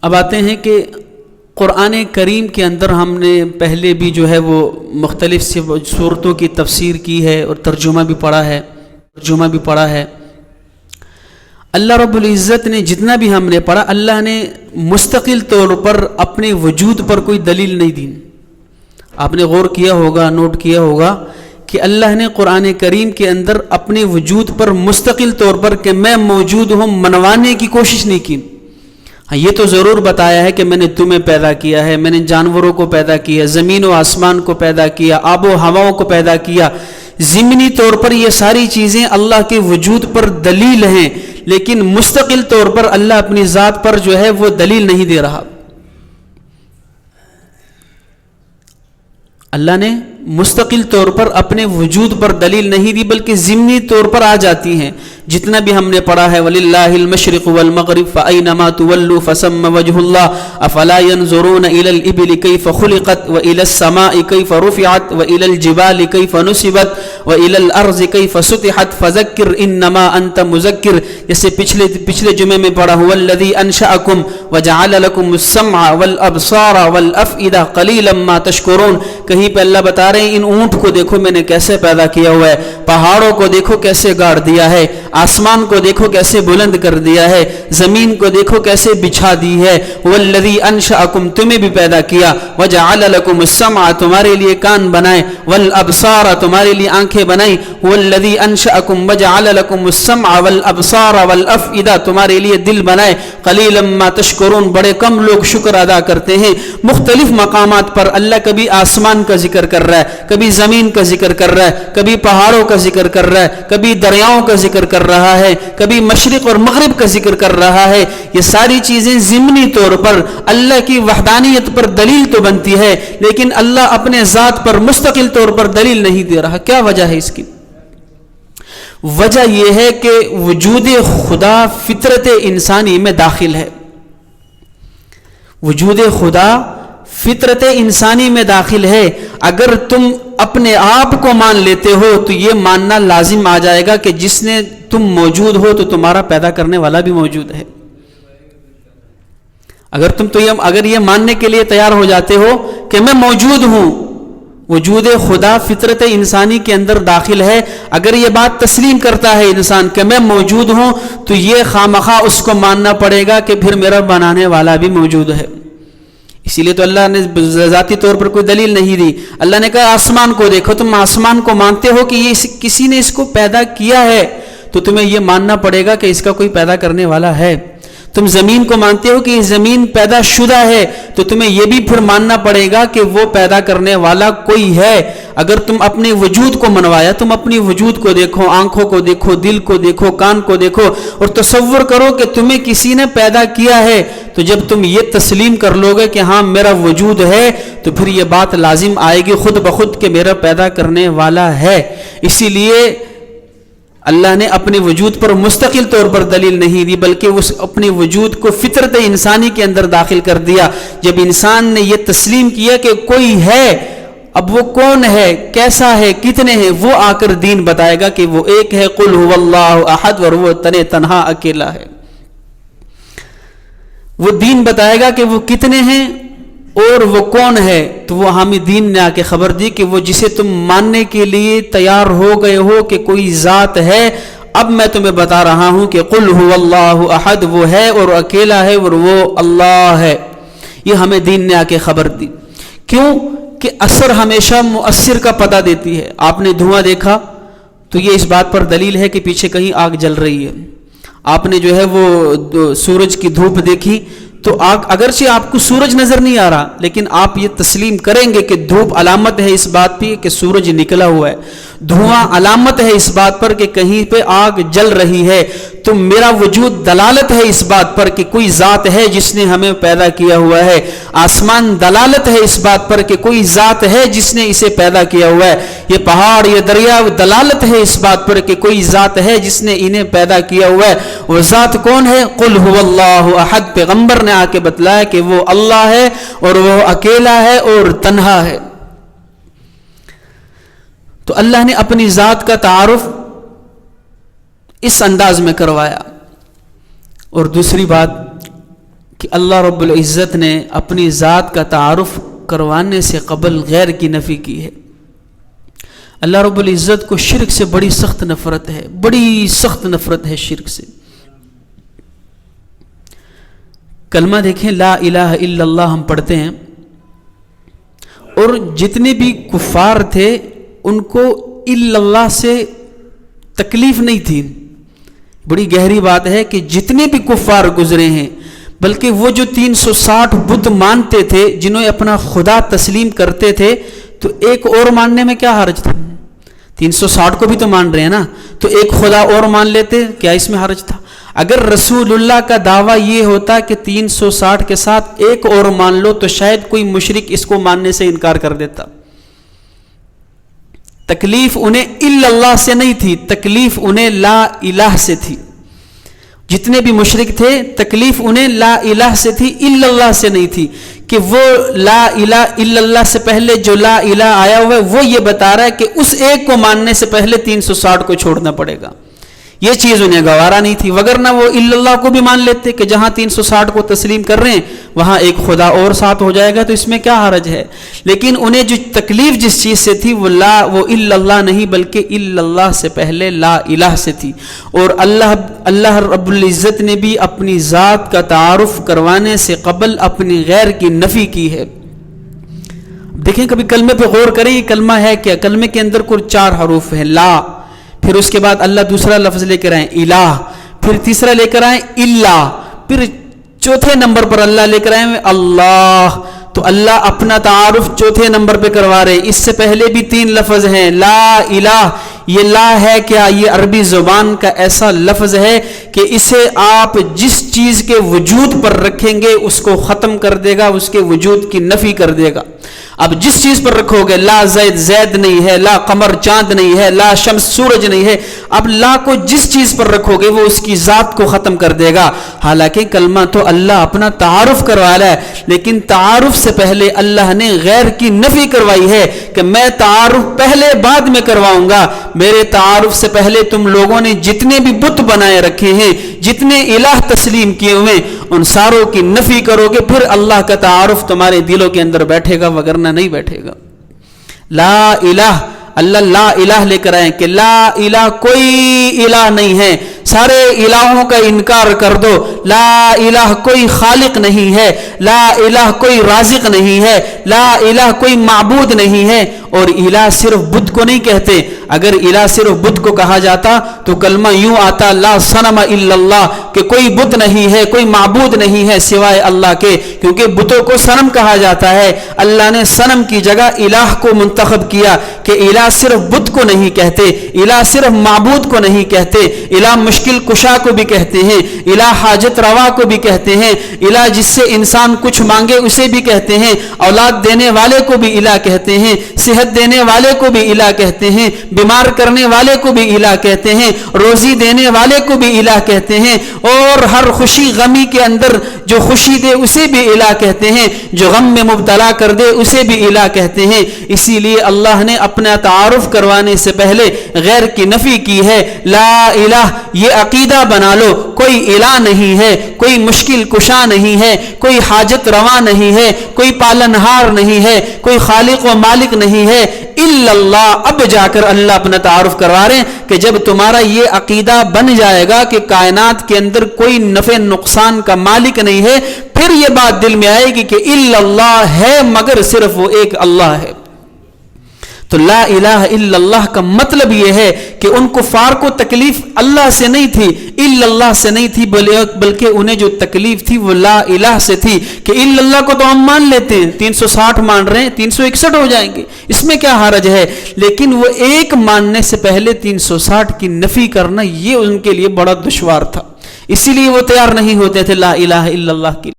اب آتے ہیں کہ قرآن کریم کے اندر ہم نے پہلے بھی جو ہے وہ مختلف صورتوں کی تفسیر کی ہے اور ترجمہ بھی پڑھا ہے. اللہ رب العزت نے جتنا بھی ہم نے پڑھا، اللہ نے مستقل طور پر اپنے وجود پر کوئی دلیل نہیں دی. آپ نے غور کیا ہوگا، نوٹ کیا ہوگا کہ اللہ نے قرآن کریم کے اندر اپنے وجود پر مستقل طور پر کہ میں موجود ہوں منوانے کی کوشش نہیں کی. ہاں یہ تو ضرور بتایا ہے کہ میں نے تمہیں پیدا کیا ہے، میں نے جانوروں کو پیدا کیا، زمین و آسمان کو پیدا کیا، آب و ہواؤں کو پیدا کیا. ضمنی طور پر یہ ساری چیزیں اللہ کے وجود پر دلیل ہیں، لیکن مستقل طور پر اللہ اپنی ذات پر جو ہے وہ دلیل نہیں دے رہا. اللہ نے مستقل طور پر اپنے وجود پر دلیل نہیں دی، بلکہ ضمنی طور پر آ جاتی ہیں. جتنا بھی ہم نے پڑھا ہے وَلِلَّهِ الْمَشْرِقُ وَالْمَغْرِبُ فَأَيْنَمَا تُوَلُّوا فَثَمَّ وَجْهُ اللَّهِ أَفَلَا يَنْظُرُونَ إِلَى الْإِبِلِ كَيْفَ خُلِقَتْ وَإِلَى السَّمَاءِ كَيْفَ رُفِعَتْ وَإِلَى الْجِبَالِ كَيْفَ نُصِبَتْ وَإِلَى الْأَرْضِ كَيْفَ سُطِحَتْ فَذَكِّرْ إِنَّمَا أَنْتَ مُذَكِّرٌ. جیسے پچھلے جمعے میں پڑھا هُوَ الَّذِي أَنشَأَكُمْ وَجَعَلَ لَكُمُ السَّمْعَ وَالْأَبْصَارَ وَالْأَفْئِدَةَ قَلِيلًا مَا تَشْكُرُونَ. کہیں پہ اللہ بتا رہے ہیں ان اونٹ کو دیکھو میں نے کیسے پیدا کیا ہوا ہے، پہاڑوں کو دیکھو کیسے گاڑ دیا ہے، آسمان کو دیکھو کیسے بلند کر دیا ہے، زمین کو دیکھو کیسے بچھا دی ہے. والذی انشأکم تمہیں بھی پیدا کیا، وجعل لکم السمع تمہارے لیے کان بنائے، والابصار تمہارے لیے آنکھیں بنائی. والذی انشأکم وجعل لکم السمع والابصار والافئدہ تمہارے لیے دل بنائے. قلیلا ما تشکرون بڑے کم لوگ شکر ادا کرتے ہیں. مختلف مقامات پر اللہ کبھی آسمان کا ذکر کر رہا ہے، کبھی زمین کا ذکر کر رہا ہے، کبھی پہاڑوں کا ذکر کر رہا ہے، کبھی دریاؤں کا ذکر کر رہا ہے، کبھی مشرق اور مغرب کا ذکر کر رہا ہے. یہ ساری چیزیں ضمنی طور پر اللہ کی وحدانیت پر دلیل تو بنتی ہے، لیکن اللہ اپنے ذات پر مستقل طور پر دلیل نہیں دے رہا. کیا وجہ ہے اس کی؟ وجہ یہ ہے کہ وجود خدا فطرت انسانی میں داخل ہے. وجود خدا فطرت انسانی میں داخل ہے. اگر تم اپنے آپ کو مان لیتے ہو تو یہ ماننا لازم آ جائے گا کہ جس نے تم موجود ہو تو تمہارا پیدا کرنے والا بھی موجود ہے. اگر یہ ماننے کے لیے تیار ہو جاتے ہو کہ میں موجود ہوں، وجود خدا فطرت انسانی کے اندر داخل ہے، اگر یہ بات تسلیم کرتا ہے انسان کہ میں موجود ہوں، تو یہ خامخواہ اس کو ماننا پڑے گا کہ پھر میرا بنانے والا بھی موجود ہے. اسی لیے تو اللہ نے ذاتی طور پر کوئی دلیل نہیں دی. اللہ نے کہا آسمان کو دیکھو، تم آسمان کو مانتے ہو کہ یہ کسی نے اس کو پیدا کیا ہے، تو تمہیں یہ ماننا پڑے گا کہ اس کا کوئی پیدا کرنے والا ہے. تم زمین کو مانتے ہو کہ یہ زمین پیدا شدہ ہے، تو تمہیں یہ بھی پھر ماننا پڑے گا کہ وہ پیدا کرنے والا کوئی ہے. اگر تم اپنے وجود کو منوایا، تم اپنی وجود کو دیکھو، آنکھوں کو دیکھو، دل کو دیکھو، کان کو دیکھو اور تصور کرو کہ تمہیں کسی نے پیدا کیا ہے. تو جب تم یہ تسلیم کر لو گے کہ ہاں میرا وجود ہے، تو پھر یہ بات لازم آئے گی خود بخود کہ میرا پیدا کرنے والا ہے. اسی لیے اللہ نے اپنے وجود پر مستقل طور پر دلیل نہیں دی، بلکہ اس اپنے وجود کو فطرت انسانی کے اندر داخل کر دیا. جب انسان نے یہ تسلیم کیا کہ کوئی ہے، اب وہ کون ہے، کیسا ہے، کتنے ہیں، وہ آ کر دین بتائے گا کہ وہ ایک ہے، قل هو اللہ احد، اور وہ تنہا اکیلا ہے. وہ دین بتائے گا کہ وہ کتنے ہیں اور وہ کون ہے. تو وہ ہمیں دین نے آ کے خبر دی کہ وہ جسے تم ماننے کے لیے تیار ہو گئے ہو کہ کوئی ذات ہے، اب میں تمہیں بتا رہا ہوں کہ قل هو اللہ احد، وہ ہے اور اکیلا ہے اور وہ اللہ ہے. یہ ہمیں دین نے آ کے خبر دی. کیوں کہ اثر ہمیشہ مؤثر کا پتہ دیتی ہے. آپ نے دھواں دیکھا تو یہ اس بات پر دلیل ہے کہ پیچھے کہیں آگ جل رہی ہے. آپ نے جو ہے وہ سورج کی دھوپ دیکھی تو آگ، اگرچہ آپ کو سورج نظر نہیں آ رہا، لیکن آپ یہ تسلیم کریں گے کہ دھوپ علامت ہے اس بات پہ کہ سورج نکلا ہوا ہے، دھواں علامت ہے اس بات پر کہ کہیں پہ آگ جل رہی ہے. تو میرا وجود دلالت ہے اس بات پر کہ کوئی ذات ہے جس نے ہمیں پیدا کیا ہوا ہے. آسمان دلالت ہے اس بات پر کہ کوئی ذات ہے جس نے اسے پیدا کیا ہوا ہے. یہ پہاڑ، یہ دریا دلالت ہے اس بات پر کہ کوئی ذات ہے جس نے انہیں پیدا کیا ہوا ہے. وہ ذات کون ہے؟ قل هو اللہ احد. پیغمبر نے آ کے بتلایا کہ وہ اللہ ہے اور وہ اکیلا ہے اور تنہا ہے. تو اللہ نے اپنی ذات کا تعارف اس انداز میں کروایا. اور دوسری بات، کہ اللہ رب العزت نے اپنی ذات کا تعارف کروانے سے قبل غیر کی نفی کی ہے۔ اللہ رب العزت کو شرک سے بڑی سخت نفرت ہے، بڑی سخت نفرت ہے شرک سے۔ کلمہ دیکھیں، لا الہ الا اللہ ہم پڑھتے ہیں، اور جتنے بھی کفار تھے ان کو الا اللہ سے تکلیف نہیں تھی۔ بڑی گہری بات ہے کہ جتنے بھی کفار گزرے ہیں، بلکہ وہ جو 360 بت مانتے تھے، جنہیں اپنا خدا تسلیم کرتے تھے، تو ایک اور ماننے میں کیا حرج تھا؟ 360 کو بھی تو مان رہے ہیں نا، تو ایک خدا اور مان لیتے، کیا اس میں حرج تھا؟ اگر رسول اللہ کا دعویٰ یہ ہوتا کہ 360 کے ساتھ ایک اور مان لو، تو شاید کوئی مشرک اس کو ماننے سے انکار کر دیتا۔ تکلیف انہیں الا اللہ سے نہیں تھی، تکلیف انہیں لا الہ سے تھی۔ جتنے بھی مشرک تھے تکلیف انہیں لا الہ سے تھی، الا اللہ سے نہیں تھی، کہ وہ لا الہ الا اللہ سے پہلے جو لا الہ آیا ہوا ہے وہ یہ بتا رہا ہے کہ اس ایک کو ماننے سے پہلے 360 کو چھوڑنا پڑے گا۔ یہ چیز انہیں گوارا نہیں تھی، وگرنہ وہ الا اللہ کو بھی مان لیتے کہ جہاں 360 کو تسلیم کر رہے ہیں وہاں ایک خدا اور ساتھ ہو جائے گا، تو اس میں کیا حرج ہے؟ لیکن انہیں جو تکلیف جس چیز سے تھی وہ الا اللہ نہیں، بلکہ الا اللہ سے پہلے لا الہ سے تھی۔ اور اللہ رب العزت نے بھی اپنی ذات کا تعارف کروانے سے قبل اپنی غیر کی نفی کی ہے۔ دیکھیں کبھی کلمے پہ غور کریں، یہ کلمہ ہے کیا؟ کلمے کے اندر کل 4 حروف ہیں، لا، پھر اس کے بعد اللہ دوسرا لفظ لے کر آئیں الہ، پھر تیسرا لے کر آئیں الا، پھر چوتھے نمبر پر اللہ لے کر آئیں اللہ۔ تو اللہ اپنا تعارف چوتھے نمبر پہ کروا رہے۔ اس سے پہلے بھی 3 لفظ ہیں، لا الہ۔ یہ لا ہے کیا؟ یہ عربی زبان کا ایسا لفظ ہے کہ اسے آپ جس چیز کے وجود پر رکھیں گے اس کو ختم کر دے گا، اس کے وجود کی نفی کر دے گا۔ اب جس چیز پر رکھو گے، لا زید زید نہیں ہے، لا قمر چاند نہیں ہے، لا شمس سورج نہیں ہے، اب لا کو جس چیز پر رکھو گے وہ اس کی ذات کو ختم کر دے گا۔ حالانکہ کلمہ تو اللہ اپنا تعارف کروا رہا ہے، لیکن تعارف سے پہلے اللہ نے غیر کی نفی کروائی ہے کہ میں تعارف پہلے بعد میں کرواؤں گا۔ میرے تعارف سے پہلے تم لوگوں نے جتنے بھی بت بنائے رکھے ہیں، جتنے الہ تسلیم کیے ہوئے، ان ساروں کی نفی کرو گے، پھر اللہ کا تعارف تمہارے دلوں کے اندر بیٹھے گا، وگرنہ نہیں بیٹھے گا۔ لا الہ، اللہ لا الہ لے کر آئیں کہ لا الہ، کوئی الہ نہیں ہے، سارے الہوں کا انکار کر دو۔ لا الہ، کوئی خالق نہیں ہے، لا الہ، کوئی رازق نہیں ہے، لا الہ، کوئی معبود نہیں ہے۔ اور الہ صرف بت کو نہیں کہتے، اگر الہ صرف بت کو کہا جاتا تو کلمہ یوں آتا، لا صنم الا اللہ، کہ کوئی بت نہیں ہے، کوئی معبود نہیں ہے سوائے اللہ کے، کیونکہ بتوں کو صنم کہا جاتا ہے۔ اللہ نے صنم کی جگہ الہ کو منتخب کیا کہ الہ صرف بت کو نہیں کہتے، الہ صرف معبود کو نہیں کہتے، الہ مشکل کشا کو بھی کہتے ہیں، الہ حاجت روا کو بھی کہتے ہیں، الہ جس سے انسان کچھ مانگے اسے بھی کہتے ہیں، اولاد دینے والے کو بھی الہ کہتے ہیں، صحت دینے والے کو بھی الہ کہتے ہیں، بیمار کرنے والے کو بھی الہ کہتے ہیں، روزی دینے والے کو بھی الہ کہتے ہیں، اور ہر خوشی غمی کے اندر جو خوشی دے اسے بھی الہ کہتے ہیں، جو غم میں مبتلا کر دے اسے بھی الہ کہتے ہیں۔ اسی لیے اللہ نے اپنا تعارف کروانے سے پہلے غیر کی نفی کی ہے۔ لا الہ، یہ عقیدہ بنا لو، کوئی الہ نہیں ہے، کوئی مشکل کشا نہیں ہے، کوئی حاجت روا نہیں ہے، کوئی پالنہار نہیں ہے، کوئی خالق و مالک نہیں ہے الا اللہ۔ اب جا کر اللہ اپنا تعارف کروا رہے ہیں کہ جب تمہارا یہ عقیدہ بن جائے گا کہ کائنات کے اندر کوئی نفع نقصان کا مالک نہیں ہے، پھر یہ بات دل میں آئے گی کہ الا اللہ ہے، مگر صرف وہ ایک اللہ ہے۔ تو لا الہ الا اللہ کا مطلب یہ ہے کہ ان کفار کو تکلیف اللہ سے نہیں تھی، الا اللہ سے نہیں تھی، بلکہ انہیں جو تکلیف تھی وہ لا الہ سے تھی کہ الا اللہ کو تو ہم مان لیتے ہیں، 360 مان رہے ہیں، 361 ہو جائیں گے، اس میں کیا حرج ہے؟ لیکن وہ ایک ماننے سے پہلے 360 کی نفی کرنا یہ ان کے لیے بڑا دشوار تھا، اسی لیے وہ تیار نہیں ہوتے تھے لا الہ الا اللہ کی